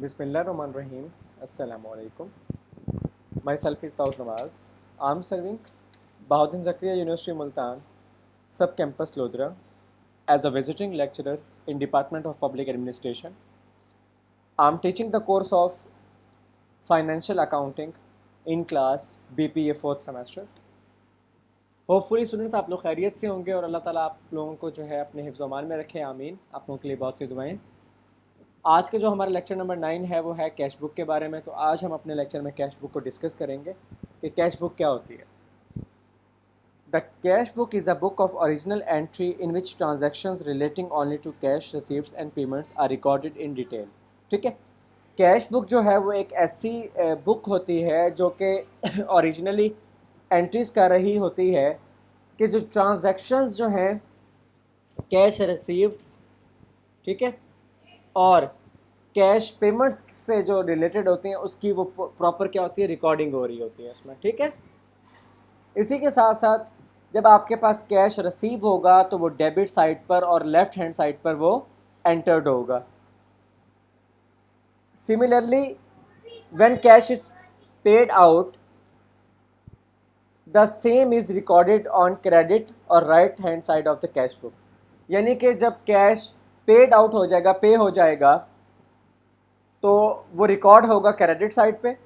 Bismillahirrahmanirrahim. Assalamu alaikum. Myself is Taus Nawaz. I'm serving Bahauddin Zakariya University Multan, Sub-Campus Lodra, as a visiting lecturer in Department of Public Administration. I'm teaching the course of Financial Accounting in class BPA 4th semester. Hopefully students आप लोग खैरियत से होंगे और अल्लाह ताला आप लोगों को जो है अपने हिफ्ज़ अमान में रखे, आमीन। आप लोगों के लिए बहुत सी दुआएं। आज के जो हमारा लेक्चर नंबर 9 है वो है कैश बुक के बारे में। तो आज हम अपने लेक्चर में कैश बुक को डिस्कस करेंगे कि कैश बुक क्या होती है। The cash book is a book of original entry in which transactions relating only to cash receives and payments are recorded in detail. ठीक है, कैश बुक जो है वो एक ऐसी बुक होती है जो कि ओरिजिनली एंट्रीज कर रही होती है कि जो ट्रांजैक्शंस जो हैं कैश रिसीव्ड्स, ठीक है, और कैश पेमेंट्स से जो रिलेटेड होती हैं उसकी वो प्रॉपर क्या होती है, रिकॉर्डिंग हो रही होती है उसमें। ठीक है, इसी के साथ साथ जब आपके पास कैश रिसीव होगा तो वो डेबिट साइड पर और लेफ्ट हैंड साइड पर वो एंटर्ड होगा। Similarly when cash is paid out the same is recorded on credit और right hand side of the cash book. यानी कि जब कैश पेड आउट हो जाएगा, पे हो जाएगा, तो वो रिकॉर्ड होगा क्रेडिट साइड पे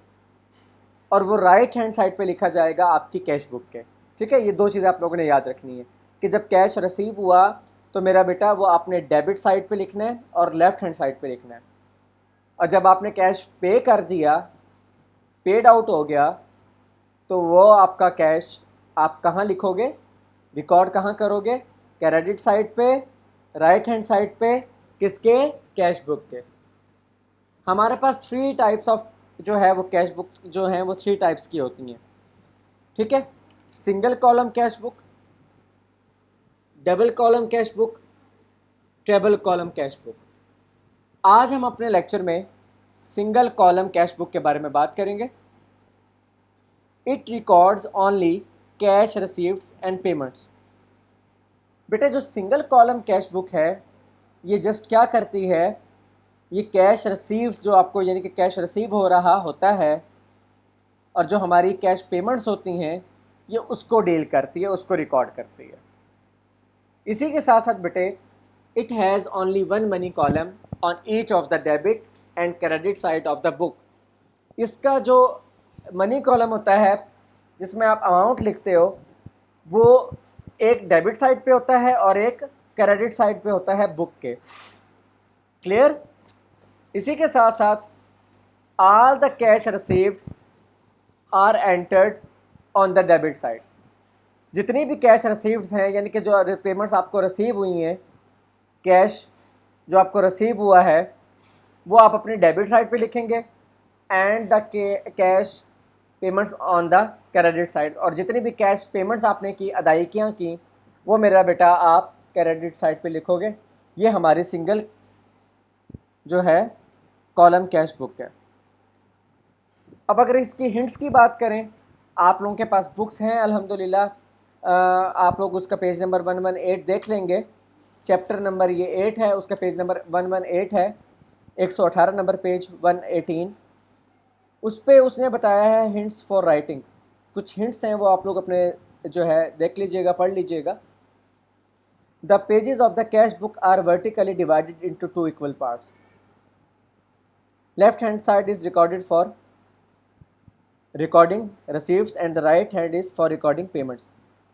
और वो राइट हैंड साइड पे लिखा जाएगा आपकी कैश बुक के। ठीक है, ये दो चीज़ें आप लोगों ने याद रखनी है कि जब कैश रिसीव हुआ तो मेरा बेटा वो आपने डेबिट साइड पे लिखना है और लेफ्ट हैंड साइड पे लिखना है, और जब आपने कैश पे कर दिया, पेड आउट हो गया, तो वो आपका कैश आप कहाँ लिखोगे, रिकॉर्ड कहाँ करोगे, क्रेडिट साइड पे, राइट हैंड साइड पे, किसके, कैश बुक के। हमारे पास 3 टाइप्स ऑफ जो है वो कैश बुक्स जो हैं वो 3 टाइप्स की होती हैं। ठीक है, single column cash book, double column cash book, triple column cash book. आज हम अपने लेक्चर में सिंगल कॉलम कैश बुक के बारे में बात करेंगे। It records only cash receipts and payments. बेटे जो सिंगल कॉलम कैश बुक है ये जस्ट क्या करती है, ये कैश रिसीव्ड जो आपको यानी कि कैश रिसीव हो रहा होता है और जो हमारी कैश पेमेंट्स होती हैं ये उसको डील करती है, उसको रिकॉर्ड करती है। इसी के साथ साथ बेटे it has only one money column on each of the debit and credit side of the book. इसका जो मनी कॉलम होता है जिसमें आप अमाउंट लिखते हो वो एक डेबिट साइड पे होता है और एक क्रेडिट साइड पे होता है बुक के। क्लियर? इसी के साथ साथ all the cash receipts are entered on the debit side. जितनी भी कैश रिसीव्ड्स हैं यानी कि जो पेमेंट्स आपको रिसीव हुई हैं, कैश जो आपको रिसीव हुआ है वो आप अपनी डेबिट साइड पे लिखेंगे and the cash payments on the credit side. और जितनी भी कैश पेमेंट्स आपने की, अदायगियाँ की, वो मेरा बेटा आप क्रेडिट साइड पे लिखोगे। ये हमारी सिंगल जो है कॉलम कैश बुक है। अब अगर इसकी हिंट्स की बात करें, आप लोगों के पास बुक्स हैं अल्हम्दुलिल्लाह। आप लोग उसका पेज नंबर 118 देख लेंगे। चैप्टर नंबर ये 8 है, उसका पेज नंबर 118 है, 118 नंबर पेज 118। उस पर उसने बताया है हिंट्स फॉर राइटिंग। कुछ हिंट्स हैं वो आप लोग अपने जो है देख लीजिएगा, पढ़ लीजिएगा। The pages of the cash book are vertically divided into 2 equal parts. Left hand side is recorded for recording receipts and the right hand is for recording payments.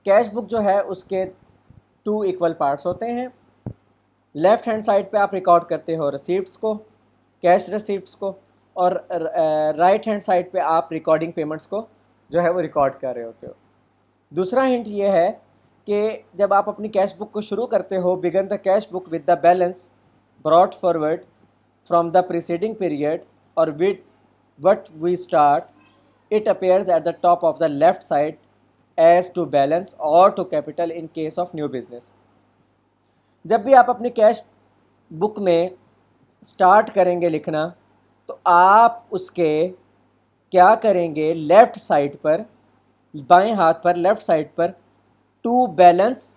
Cash book जो है उसके 2 इक्वल पार्ट्स होते हैं। Left hand side पे आप record करते हो रिसीव्ड्स को, कैश रिसीव्ड्स को, और राइट हैंड साइड पे आप रिकॉर्डिंग पेमेंट्स को जो है वो रिकॉर्ड कर रहे होते हो। दूसरा हिंट ये है कि जब आप अपनी कैश बुक को शुरू करते हो, begin the cash book with the balance brought forward from the preceding period और with what we start, it appears at the top of the left side as to balance or to capital in case of new business। जब भी आप अपनी cash book में start करेंगे लिखना तो आप उसके क्या करेंगे, लेफ़्ट साइड पर, बाएं हाथ पर लेफ़्ट साइड पर टू बैलेंस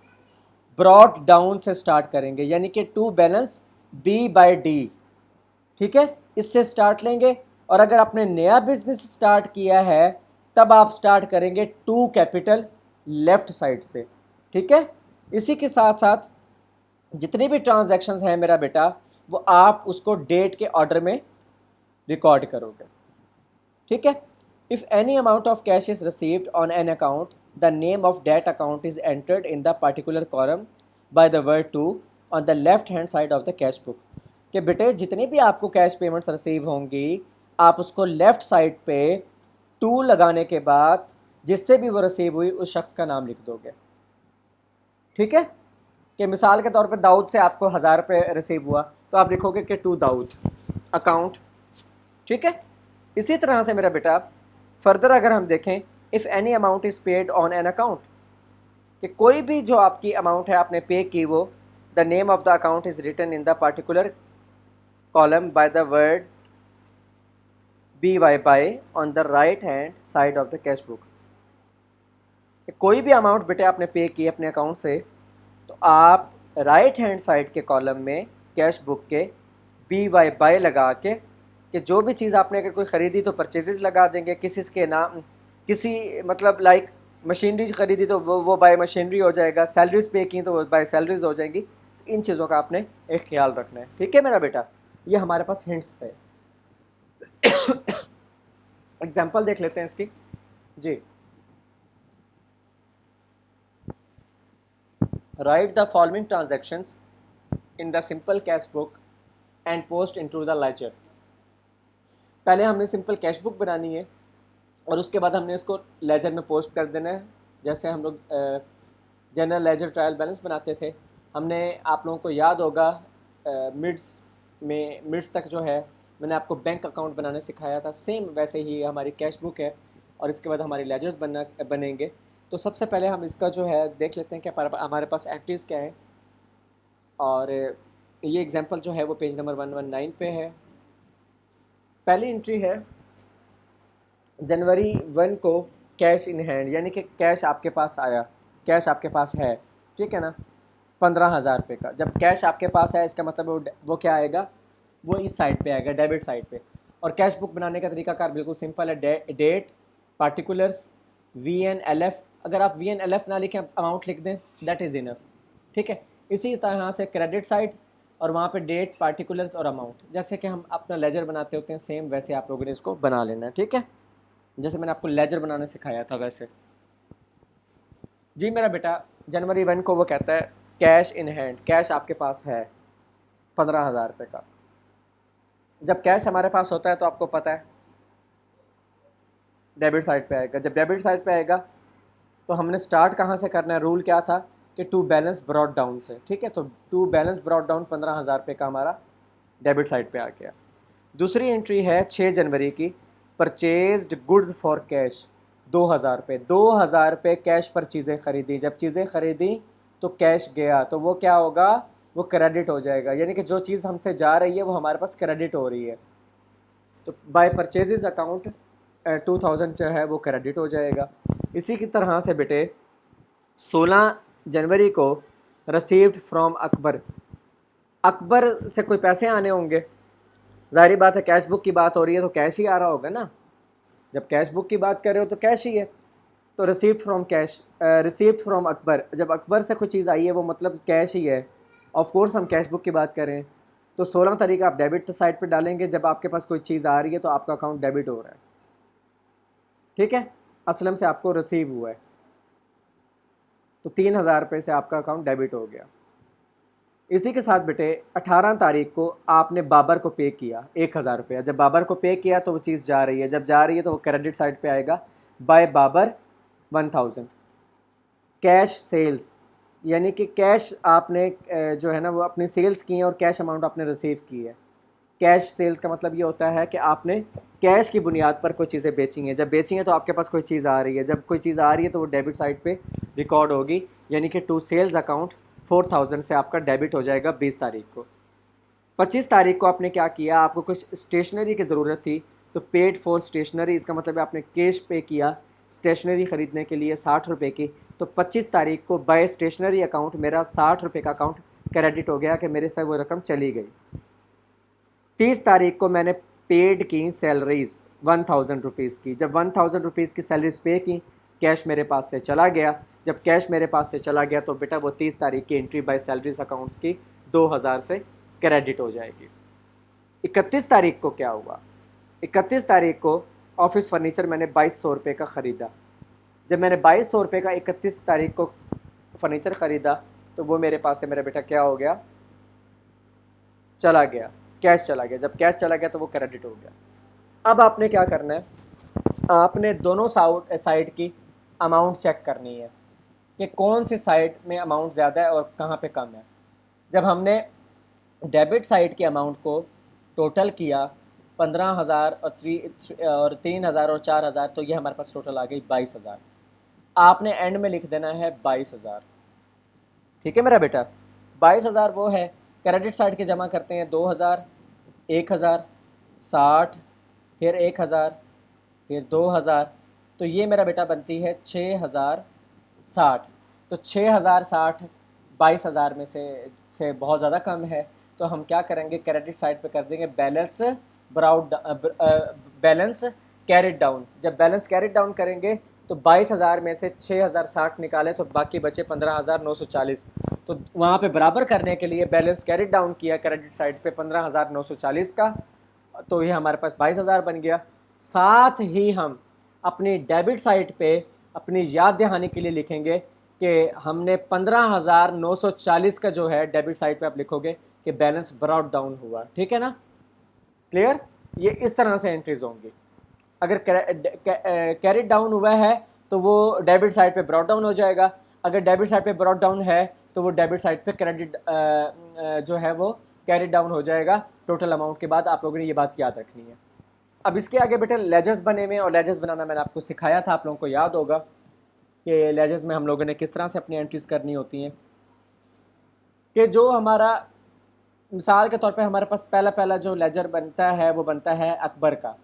ब्रॉट डाउन से स्टार्ट करेंगे, यानी कि टू बैलेंस B/D। ठीक है, इससे स्टार्ट लेंगे। और अगर आपने नया बिजनेस स्टार्ट किया है तब आप स्टार्ट करेंगे टू कैपिटल लेफ्ट साइड से, ठीक है। इसी के साथ साथ जितनी भी ट्रांजैक्शंस हैं मेरा बेटा, वो आप उसको डेट के ऑर्डर में रिकॉर्ड करोगे, ठीक है। If any amount of cash is received on an account, the name of debt account is entered in the particular column by the word to on the left hand side of the cash book. कि बेटे जितनी भी आपको cash payments receive होंगी, आप उसको left side पे to लगाने के बाद जिससे भी वो रिसीव हुई उस शख्स का नाम लिख दोगे, ठीक है। कि मिसाल के तौर पे दाऊद से आपको 1000 रुपये रिसीव हुआ तो आप लिखोगे कि टू दाऊद अकाउंट, ठीक है। इसी तरह से मेरा बेटा फर्दर अगर हम देखें, if any amount is paid on an account, कि कोई भी जो आपकी अमाउंट है आपने पे की, वो the name of the account is written in the particular column by the word BY on the right hand side of the cash book. कोई भी अमाउंट बेटे आपने पे की अपने अकाउंट से, तो आप राइट हैंड साइड के कॉलम में कैश बुक के BY लगा के, कि जो भी चीज़ आपने अगर कोई ख़रीदी तो परचेजेस लगा देंगे, किसी के नाम, किसी मतलब लाइक मशीनरी ख़रीदी तो वो बाय मशीनरी हो जाएगा, सैलरीज पे की तो वो बाय सैलरीज हो जाएंगी। तो इन चीज़ों का आपने एक ख्याल रखना है, ठीक है मेरा बेटा। ये हमारे पास हिंट्स थे। एग्जाम्पल देख लेते हैं इसकी जी। Write the following transactions in the simple cash book and post into the ledger. पहले हमने सिंपल कैश बुक बनानी है और उसके बाद हमने इसको लेजर में पोस्ट कर देना है। जैसे हम लोग जनरल लेजर ट्रायल बैलेंस बनाते थे, हमने, आप लोगों को याद होगा मिड्स तक जो है मैंने आपको बैंक अकाउंट बनाने सिखाया था, सेम वैसे ही हमारी कैश बुक है और इसके बाद हमारी लेजर्स बनेंगे। तो सबसे पहले हम इसका जो है देख लेते हैं कि हमारे पास एंट्रीज़ क्या है। और ये एग्जांपल जो है वो पेज नंबर 119 पे है। पहली एंट्री है जनवरी 1 को कैश इन हैंड, यानी कि कैश आपके पास आया, कैश आपके पास है, ठीक है ना, 15,000 रुपये का। जब कैश आपके पास है इसका मतलब वो क्या आएगा, वो इस साइड पे आएगा, डेबिट साइड पे। और कैश बुक बनाने का तरीकाकार बिल्कुल सिंपल है, डेट, पार्टिकुलर्स, VNLF। अगर आप VNLF ना लिखें, अमाउंट लिख दें, दैट इज़ इनफ, ठीक है। इसी तरह से क्रेडिट साइड और वहाँ पे डेट, पार्टिकुलर्स और अमाउंट, जैसे कि हम अपना लेजर बनाते होते हैं सेम वैसे आप लोगों ने इसको बना लेना है, ठीक है। जैसे मैंने आपको लेजर बनाने सिखाया था वैसे। जी मेरा बेटा, जनवरी 1 को वो कहता है कैश इन हैंड, कैश आपके पास है 15,000 रुपये का। जब कैश हमारे पास होता है तो आपको पता है डेबिट साइड पे आएगा। जब डेबिट साइड पे आएगा तो हमने स्टार्ट कहाँ से करना है, रूल क्या था कि टू बैलेंस ब्रॉड डाउन से, ठीक है। तो टू बैलेंस ब्रॉड डाउन 15,000 रुपये का हमारा डेबिट साइड पे आ गया। दूसरी एंट्री है 6 जनवरी की, परचेज्ड गुड्स फॉर कैश 2,000 रुपये। 2,000 रुपये कैश पर चीज़ें ख़रीदी। जब चीज़ें ख़रीदी तो कैश गया, तो वो क्या होगा, वो क्रेडिट हो जाएगा, यानी कि जो चीज़ हमसे जा रही है वो हमारे पास क्रेडिट हो रही है। तो बाय परचेजेस अकाउंट 2,000 जो है वो क्रेडिट हो जाएगा। इसी की तरह से बेटे 16 जनवरी को रिसीव्ड फ्रॉम अकबर, अकबर से कोई पैसे आने होंगे, ज़ाहिर बात है कैश बुक की बात हो रही है तो कैश ही आ रहा होगा ना। जब कैश बुक की बात कर रहे हो तो कैश ही है। तो received from cash, received from Akbar, जब अकबर से कोई चीज़ आई है वो मतलब कैश ही है। ऑफ कोर्स हम कैश बुक की बात कर रहे हैं, तो 16 तारीख आप डेबिट साइड पे डालेंगे। जब आपके पास कोई चीज़ आ रही है तो आपका अकाउंट डेबिट हो रहा है, ठीक है। असलम से आपको रिसीव हुआ है तो 3,000 रुपये से आपका अकाउंट डेबिट हो गया। इसी के साथ बेटे 18 तारीख को आपने बाबर को पे किया 1,000 रुपया। जब बाबर को पे किया तो वो चीज़ जा रही है, जब जा रही है तो वो क्रेडिट साइड पे आएगा, बाय बाबर 1,000। कैश सेल्स, यानी कि कैश आपने जो है ना वो अपनी सेल्स की है और कैश अमाउंट आपने रिसीव की है। कैश सेल्स का मतलब ये होता है कि आपने कैश की बुनियाद पर कोई चीज़ें बेची हैं। जब बेची हैं तो आपके पास कोई चीज़ आ रही है, जब कोई चीज़ आ रही है तो वो डेबिट साइड पे रिकॉर्ड होगी, यानी कि टू सेल्स अकाउंट 4,000 से आपका डेबिट हो जाएगा 20 तारीख को। 25 तारीख को आपने क्या किया, आपको कुछ स्टेशनरी की ज़रूरत थी तो पेड फॉर स्टेशनरी, इसका मतलब आपने कैश पे किया स्टेशनरी ख़रीदने के लिए 60 रुपये की। तो 25 तारीख को बाय स्टेशनरी अकाउंट मेरा 60 रुपये का अकाउंट क्रेडिट हो गया कि मेरे से वो रकम चली गई। 30 तारीख को मैंने पेड की सैलरीज़ 1000 रुपीज़ की। जब 1000 रुपीज़ की सैलरीज पे की, कैश मेरे पास से चला गया। जब कैश मेरे पास से चला गया तो बेटा वो 30 तारीख की एंट्री बाय सैलरीज अकाउंट्स की 2000 से क्रेडिट हो जाएगी। 31 तारीख को क्या हुआ? 31 तारीख को ऑफिस फर्नीचर मैंने 2200 रुपये का ख़रीदा। जब मैंने 2200 रुपये का 31 तारीख को फर्नीचर ख़रीदा तो वो मेरे पास से मेरा बेटा क्या हो गया? चला गया, कैश चला गया। जब कैश चला गया तो वो क्रेडिट हो गया। अब आपने क्या करना है, आपने दोनों साइड की अमाउंट चेक करनी है कि कौन सी साइड में अमाउंट ज़्यादा है और कहाँ पे कम है। जब हमने डेबिट साइड की अमाउंट को टोटल किया 15,000 और 3,000 और 4,000, तो ये हमारे पास टोटल आ गई 22,000। आपने एंड में लिख देना है 22,000। ठीक है मेरा बेटा? 22,000 वो है, क्रेडिट साइड के जमा करते हैं 2,000, 1,000, 60, फिर 1,000, फिर 2,000, तो ये मेरा बेटा बनती है 6,060। तो 6,060 22,000 में से बहुत ज़्यादा कम है, तो हम क्या करेंगे, क्रेडिट साइड पे कर देंगे बैलेंस बैलेंस कैरिड डाउन। जब बैलेंस कैरिड डाउन करेंगे तो 22,000 में से 6,060 निकाले तो बाकी बचे 15,940। तो वहाँ पे बराबर करने के लिए बैलेंस कैरिड डाउन किया क्रेडिट साइड पे 15,940 का, तो ये हमारे पास 22,000 बन गया। साथ ही हम अपनी डेबिट साइड पे अपनी याद दहानी के लिए लिखेंगे कि हमने 15,940 का जो है डेबिट साइड पे आप लिखोगे कि बैलेंस ब्रॉट डाउन हुआ। ठीक है ना? क्लियर? ये इस तरह से एंट्रीज होंगी। अगर कैरिड डाउन हुआ है तो वो डेबिट साइड पे ब्रॉट डाउन हो जाएगा। अगर डेबिट साइड पे ब्रॉट डाउन है तो वो डेबिट साइड पे क्रेडिट जो है वो कैरिड डाउन हो जाएगा टोटल अमाउंट के बाद। आप लोगों ने ये बात याद रखनी है। अब इसके आगे बेटा लेजर्स बने हुए हैं, और लेजर्स बनाना मैंने आपको सिखाया था, आप लोगों को याद होगा कि लेजर्स में हम लोगों ने किस तरह से अपनी एंट्रीज करनी होती हैं। कि जो हमारा मिसाल के तौर पे हमारे पास पहला जो लेजर बनता है वो बनता है अकबर का।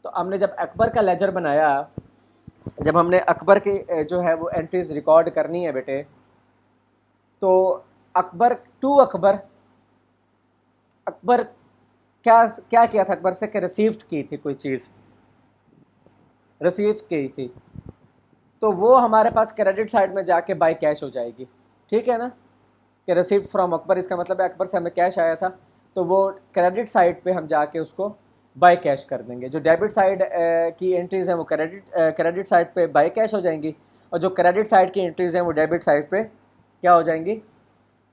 तो हमने जब अकबर का लेजर बनाया, जब हमने अकबर की जो है वो एंट्रीज रिकॉर्ड करनी है बेटे, तो अकबर टू अकबर क्या क्या किया था अकबर से कि रिसीव्ड की थी, कोई चीज़ रिसीव की थी, तो वो हमारे पास क्रेडिट साइड में जाके बाय कैश हो जाएगी। ठीक है ना? कि रिसीव्ड फ्रॉम अकबर, इसका मतलब है अकबर से हमें कैश आया था, तो वो क्रेडिट साइड पे हम जाके उसको बाय कैश कर देंगे। जो डेबिट साइड की एंट्रीज़ हैं वो क्रेडिट साइड पे बाय कैश हो जाएंगी, और जो क्रेडिट साइड की एंट्रीज़ हैं वो डेबिट साइड पे क्या हो जाएंगी,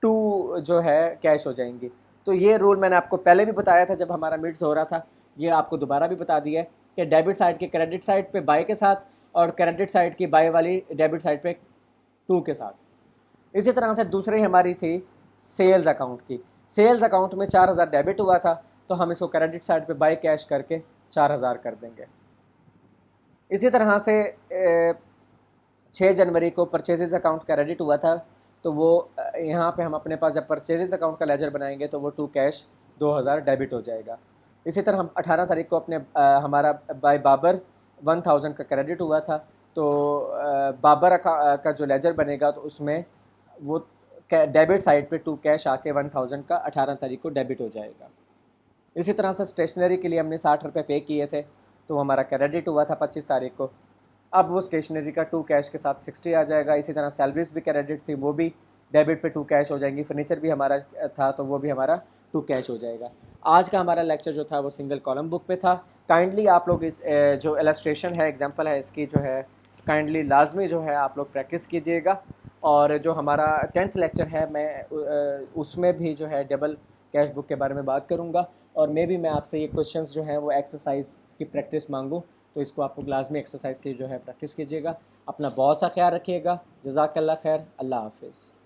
टू जो है कैश हो जाएंगी। तो ये रूल मैंने आपको पहले भी बताया था जब हमारा मिड्स हो रहा था, ये आपको दोबारा भी बता दिया है कि डेबिट साइड के क्रेडिट साइड पे बाय के साथ और क्रेडिट साइड की बाय वाली डेबिट साइड पे टू के साथ। इसी तरह से दूसरी हमारी थी सेल्स अकाउंट की। सेल्स अकाउंट में 4,000 डेबिट हुआ था, तो हम इसको क्रेडिट साइड पे बाय कैश करके 4,000 कर देंगे। इसी तरह से 6 जनवरी को परचेजेस अकाउंट क्रेडिट हुआ था, तो वो यहाँ पे हम अपने पास जब परचेजेस अकाउंट का लेजर बनाएंगे तो वो टू कैश 2,000 डेबिट हो जाएगा। इसी तरह हम 18 तारीख को अपने हमारा बाय बाबर 1,000 का क्रेडिट हुआ था, तो बाबर का जो लेजर बनेगा तो उसमें वो डेबिट साइड पे टू कैश आके 1,000 का 18 तारीख को डेबिट हो जाएगा। इसी तरह से स्टेशनरी के लिए हमने 60 रुपये पे किए थे, तो हमारा क्रेडिट हुआ था 25 तारीख को। अब वो स्टेशनरी का टू कैश के साथ 60 आ जाएगा। इसी तरह सैलरीज भी क्रेडिट थी, वो भी डेबिट पे टू कैश हो जाएंगी। फर्नीचर भी हमारा था तो वो भी हमारा टू कैश हो जाएगा। आज का हमारा लेक्चर जो था वो सिंगल कॉलम बुक पे था। काइंडली आप लोग इस जो इलस्ट्रेशन है, एग्जांपल है इसकी जो है, काइंडली लाजमी जो है आप लोग प्रैक्टिस कीजिएगा। और जो हमारा 10th लेक्चर है मैं उसमें भी जो है डबल कैश बुक के बारे में बात करूँगा, और मैं आपसे ये क्वेश्चंस जो हैं वो एक्सरसाइज की प्रैक्टिस मांगूँ, तो इसको आप लोग लाजमी एक्सरसाइज की जो है प्रैक्टिस कीजिएगा। अपना बहुत सा ख्याल रखिएगा। जज़ाकल्लाह खैर। अल्लाह हाफिज़।